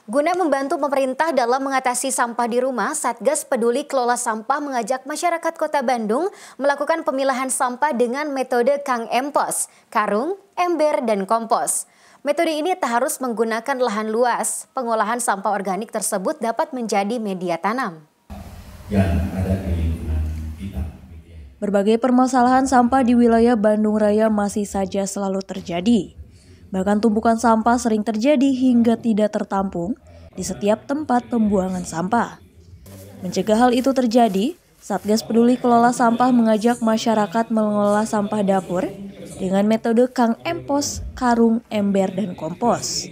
Guna membantu pemerintah dalam mengatasi sampah di rumah, Satgas Peduli Kelola Sampah mengajak masyarakat Kota Bandung melakukan pemilahan sampah dengan metode Kang Empos, karung, ember, dan kompos. Metode ini tak harus menggunakan lahan luas. Pengolahan sampah organik tersebut dapat menjadi media tanam. Yang ada di lingkungan kita. Berbagai permasalahan sampah di wilayah Bandung Raya masih saja selalu terjadi. Bahkan tumpukan sampah sering terjadi hingga tidak tertampung di setiap tempat pembuangan sampah. Mencegah hal itu terjadi, Satgas Peduli Kelola Sampah mengajak masyarakat mengelola sampah dapur dengan metode Kang Empos, karung, ember, dan kompos.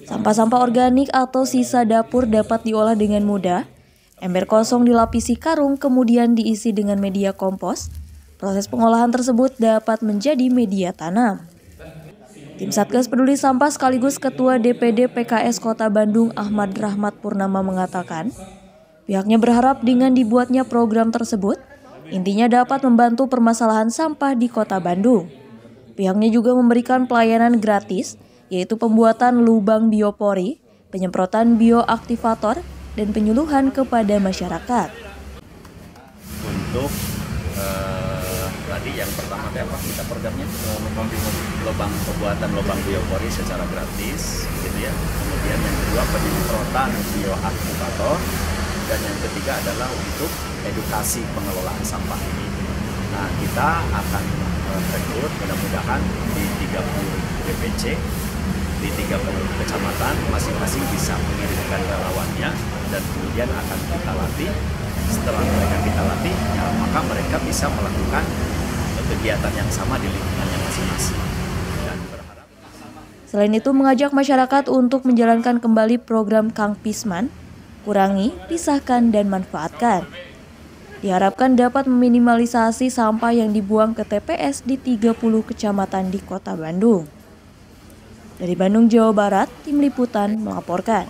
Sampah-sampah organik atau sisa dapur dapat diolah dengan mudah. Ember kosong dilapisi karung kemudian diisi dengan media kompos. Proses pengolahan tersebut dapat menjadi media tanam. Tim Satgas Peduli Sampah sekaligus Ketua DPD PKS Kota Bandung Ahmad Rahmat Purnama mengatakan, pihaknya berharap dengan dibuatnya program tersebut, intinya dapat membantu permasalahan sampah di Kota Bandung. Pihaknya juga memberikan pelayanan gratis, yaitu pembuatan lubang biopori, penyemprotan bioaktivator, dan penyuluhan kepada masyarakat. Untuk tadi yang pertama kita programnya memberi pembuatan lubang biopori secara gratis, gitu ya. Kemudian yang kedua penyemprotan bioaktivator, dan yang ketiga adalah untuk edukasi pengelolaan sampah ini. Nah, kita akan rekrut mudah-mudahan di 30 DPC, di 30 kecamatan, masing-masing bisa mengirimkan relawannya dan kemudian akan kita latih. Setelah mereka kita latih, ya, maka mereka bisa melakukan kegiatan yang sama di lingkungannya masing-masing. Dan berharap. Selain itu mengajak masyarakat untuk menjalankan kembali program Kang Pisman, kurangi, pisahkan, dan manfaatkan. Diharapkan dapat meminimalisasi sampah yang dibuang ke TPS di 30 kecamatan di Kota Bandung. Dari Bandung, Jawa Barat, Tim Liputan melaporkan.